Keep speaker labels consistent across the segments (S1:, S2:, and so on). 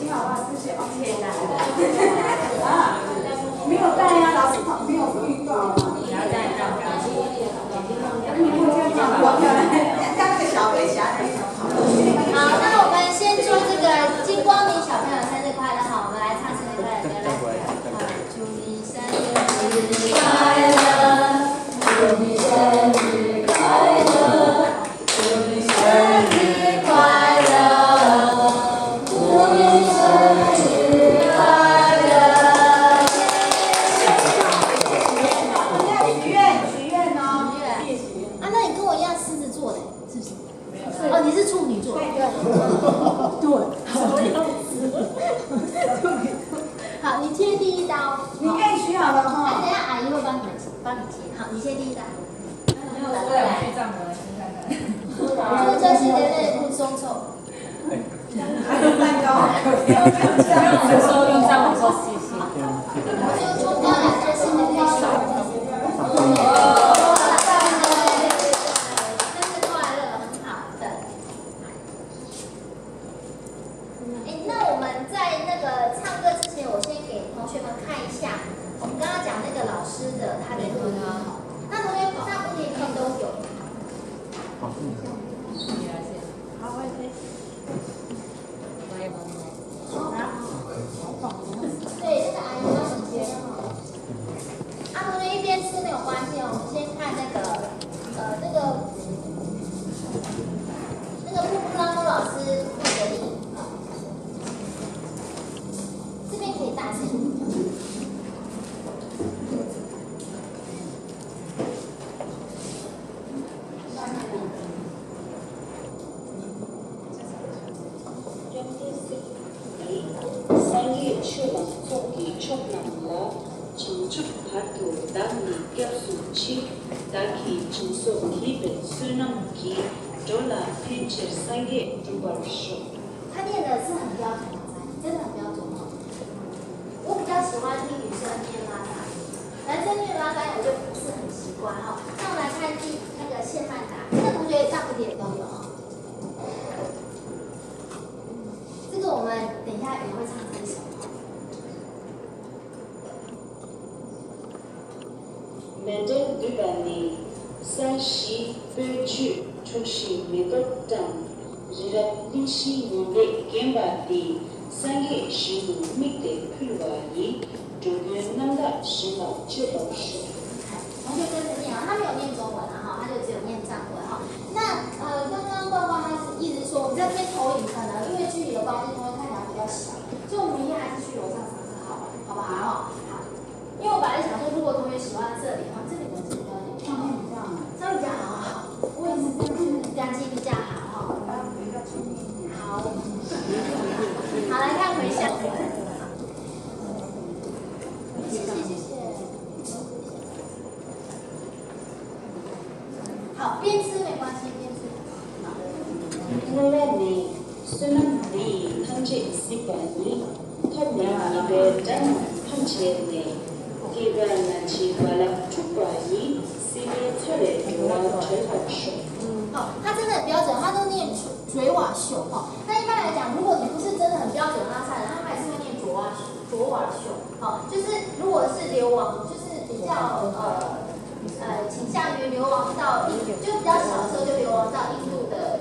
S1: 息好不好？谢谢。OK。啊，没有带呀，老师旁边有预告。你要带这样子。你会这样讲我像那个小飞侠。
S2: 好，那我们先祝这个金光明小朋友生日快乐哈！我们来唱生日快乐歌来。祝你生日快乐，祝你生日快乐，祝你生日快乐，祝你生日快乐。
S1: 许愿哦。
S2: 啊，那你跟我一样狮子座的，是不是？哦，你是处女座。对。好，你切第一刀。
S1: 你可以许好了哈。
S2: 那等下阿姨会帮你切。好，你切第一刀。
S3: 我俩去丈母娘先看看。
S2: 祝这些人类不松臭。
S1: 还有蛋糕。
S3: 有时候用丈母说谢谢。
S2: 就祝大家这新的开始。那我们在那个唱歌之前，我先给同学们看一下，我们刚刚讲那个老师的他的录音，那同学大部分课都有。好，我也可以。对，这个阿姨要时间哦。同学一边吃没有关系哦，我们先看那个布布拉多老师录的音。这边可以大声一点。
S4: 상계 추방 속기 촉남라 청축 파토 담니 겹수치 다키 청소 기배 수능기 졸라 펜체 상계 주발쇼
S2: 他念的是很标准的，真的很标准哦。我比较喜欢听女生念拉萨，男生念拉萨我就不是很习惯哈。那我们来看那个谢曼达，这个同学大部分也都有哈。这个我们等一下也会唱这首。
S4: 메돈 두바니 사시 베주 초시 메도담 지라 니시 니베 겜바디 상계 시무 미테 풀바이 조견 남다 시마 제도시
S2: 同学跟着念啊，他没有念中文啊哈，他就只有念藏文哈。那刚刚呱呱他是意思说，我们在这边投影可能因为距离的关系，同学看起来比较小，所以我们明天还是去楼上上课好吧？好不好？好。因为我本来想说，如果同学喜欢这里哈，这里我是比较
S1: 上面比较好。
S2: 稍微比较好，我也是感情比较好哈。
S1: 比较亲密一点。
S2: 好，好来看回向。谢谢。好，边吃没关系，边吃。
S4: 노래니 수능리 한제 시간이 컵니 베단 한제네 기반나 지발라 축과이 시베 철에 요라 철학쇼
S2: 好，他真的很标准，他都念嘴瓦秀哈。那一般来讲，如果你不是真的很标准的拉萨人，他还是会念卓瓦秀。好，就是如果是流亡，就是比较倾向于流亡到就比较小的时候就流亡到印度的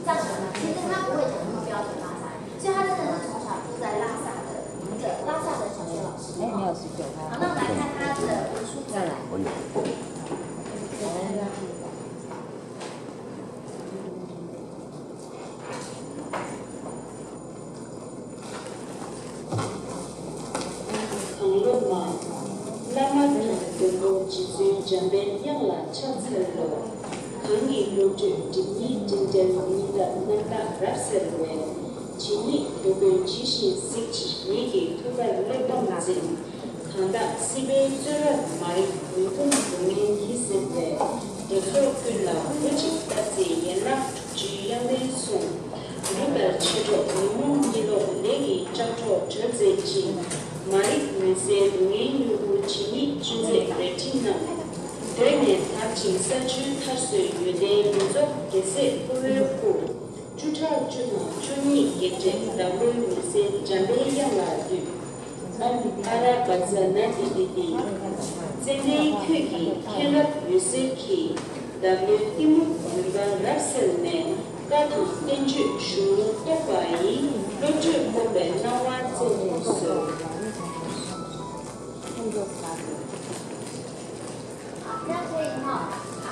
S2: 藏人嘛，其实他不会讲那么标准拉萨人，所以他真的是从小住在拉萨的一个拉萨的小学老师。
S3: 没有19
S2: 好，那我们来看他的文书再来。
S5: 我有。
S4: 강론마 라마드는 등고 지수인 잠벤 양라 찬슬로 강기 로즈 진이 진전입니다 난다 랍셀웨 진이 요글 지시 식치 니기 투발 레방진 강다 시베 쯔르 마이 위통 동인 히센데 대소클라 우치 따지 연락 주양된 손 리벨 치료 이문기로 내기 잡초 저제지 마리 메세 동인 요구치니 주제 레티나 데네 타치 사주 타수 유대 민족 개세 포르고 주차 주나 주니 예제 다블 메세 jambe yala du. Ara bazana didi. Zene köki kelap yuseki. W timu yuvan rapsel ne. Katu tenju shuru tepai. Loju kobe nawa zemuso.
S2: 好，这样可以哈。好。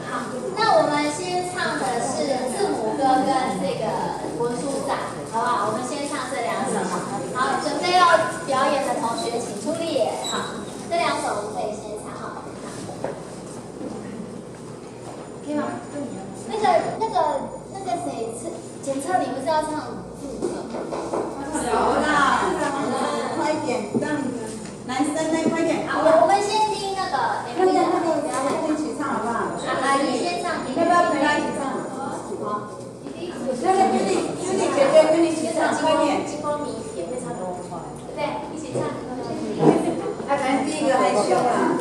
S2: 好，那我们先唱的是字母歌跟这个文书仔，好不好？我们先唱这两首。好，准备要表演的同学请出列。好，这两首我们可以先唱哈。可以吗？那个谁，检测你不是要唱字母歌吗？
S1: 有啦，快点，让男生呢快点。
S2: 好，我们先听那个 MV 的。
S1: 一起唱好不好？
S2: 来，你先唱，
S1: 要不要陪他一起唱？
S2: 好。
S1: 那个Judy姐姐跟你一起唱，快点。
S2: 金光明也会唱，对，一起唱。
S1: 他可能第一个害羞啦。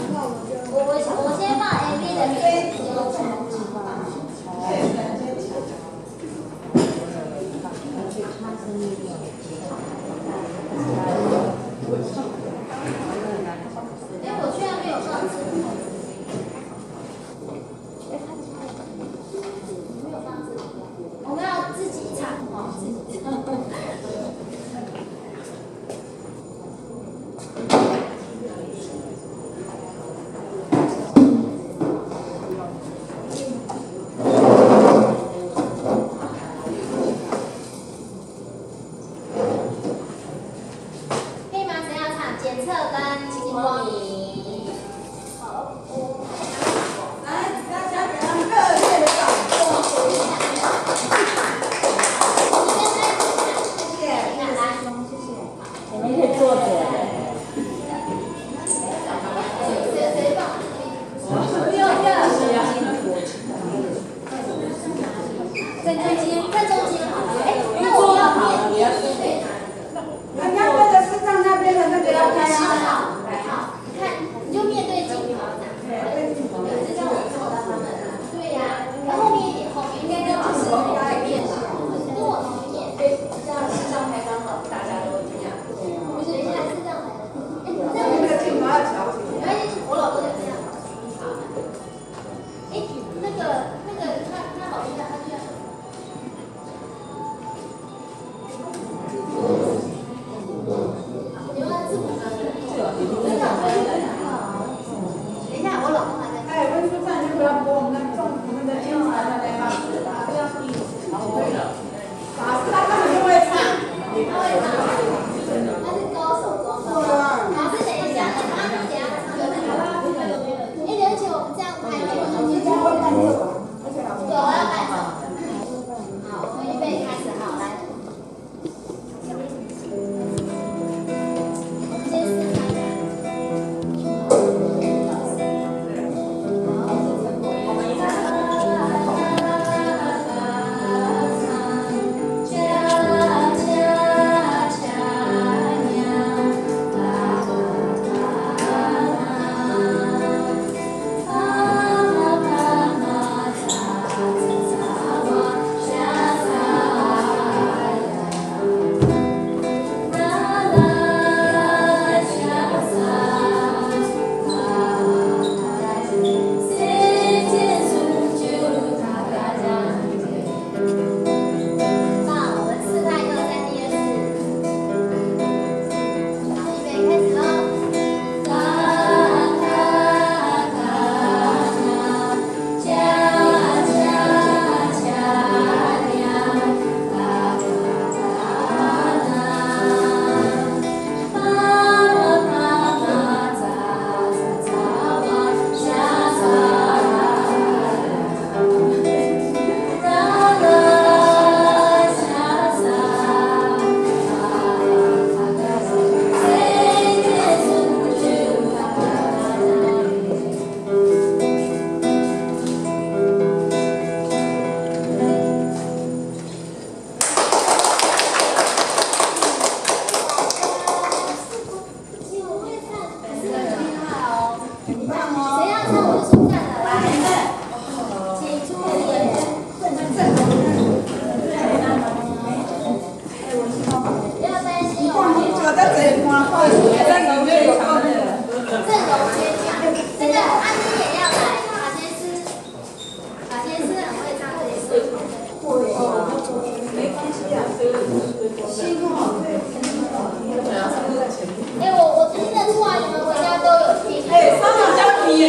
S2: 我先放 MV 的歌。我居然没有放字幕。没有放字幕，我们要自己唱，哦，自己唱。可以吗？谁要唱？检测跟金光明。好，
S1: 来，大家给他热烈的掌声。谢谢，
S2: 你看来，
S1: 谢谢。
S3: 你们可以坐着。
S2: 谁放？
S1: 不用这样子呀。
S2: 在中间，在中间好了。哎，那我要面面对哪里的？
S1: 人家那个是唱那边的那个要开啊。
S2: 好，你看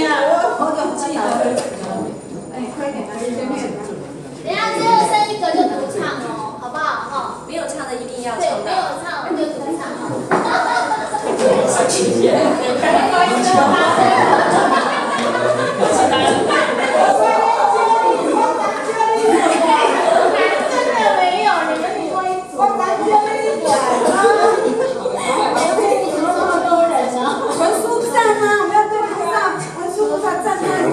S1: 我就记得。哎，快点来，前面。
S2: 等一下最后剩一个就独唱哦，好不好？哈，
S3: 没有唱的一定要
S2: 对，
S3: 唱
S2: 没有唱就独唱。真的没有，你们听过一组？我感觉没有。
S1: 文书站啊，我们要对不上，文书不上站那里。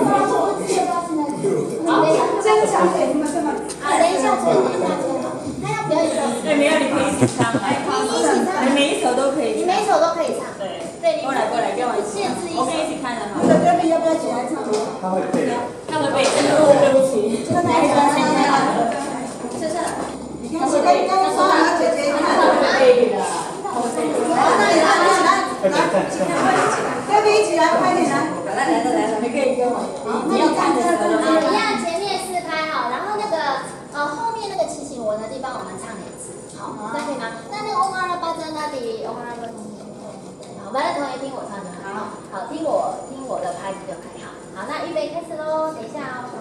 S1: 好，真强给你们这么。
S2: 啊，等一下，等一下，他要表演什么？
S3: 对，没有你可以一起唱，你每一首都可以，
S2: 你每一首都可以唱。
S3: 对，
S2: 对，你
S3: 过来，跟我一起，
S2: 限制一
S3: 我们一起看的哈。
S1: 这边要不要起来唱？
S3: 他会背，
S1: 这个哪一个？
S2: 就是。
S1: 你看，我跟说好姐姐看。好，那你来，这边一起来，快点来。来，你可以跟我。你要看这个。
S2: 一样，前面4拍好，然后那个后面那个骑行文的地方我们唱2次，好，这样可以吗？那个欧巴拉巴在那里，欧巴拉巴同学，好，反正同学听我唱就好，好，听我的拍子就可以，好，那预备开始喽，等一下哦，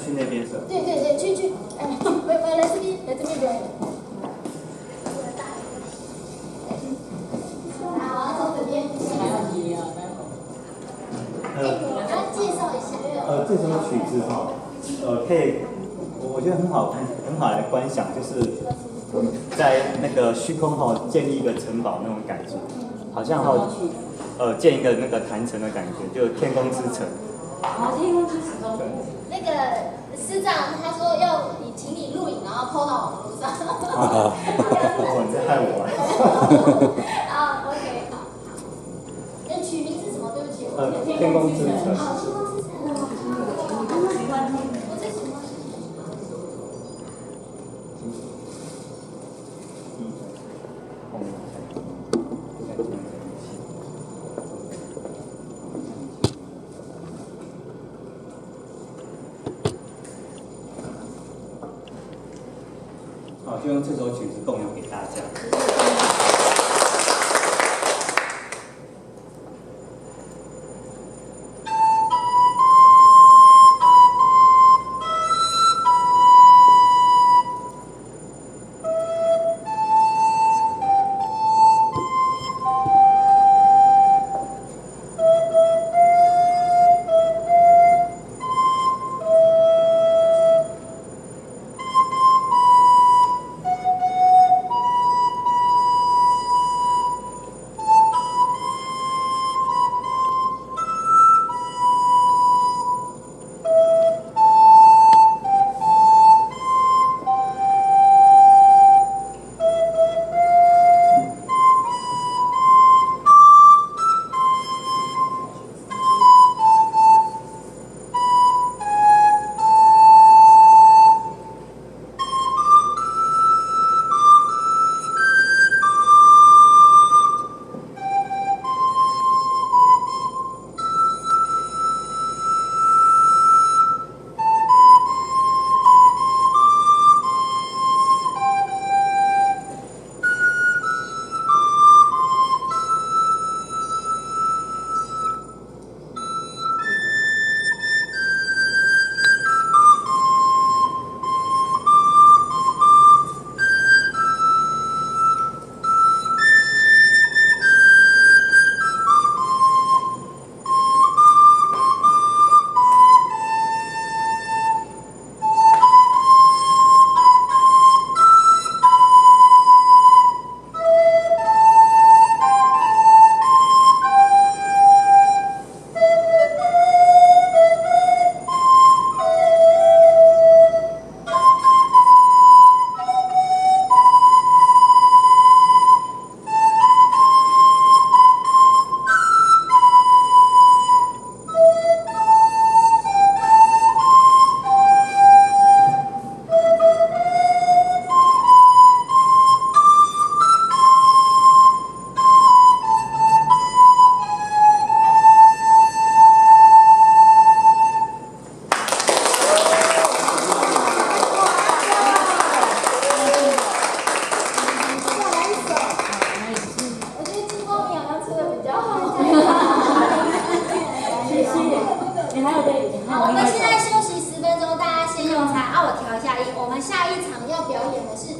S5: 去那边是？
S2: 对对对，去，哎，来这边表演。好，从这边。
S3: 还要提啊，待会儿。
S2: 我来介绍一下。
S5: 这首曲子哈，可以，我觉得很好来观想，就是在那个虚空哈建立一个城堡那种感觉，好像哈建一个那个坛城的感觉，就天空之城。
S3: 好，天空之城。
S2: 那个师长他说要请你录影，然后 PO 到网络上。
S5: 哦，你在害我啊！
S2: 好 ，OK， 好。那曲名是什么？对不起，
S5: 天空之城。
S2: 好，天空之城。
S3: 喜欢听。
S2: 我最喜欢。
S5: 好，就用这首曲子供养给大家。
S2: 好，那现在休息10分钟，大家先用餐啊。我调一下音。我们下一场要表演的是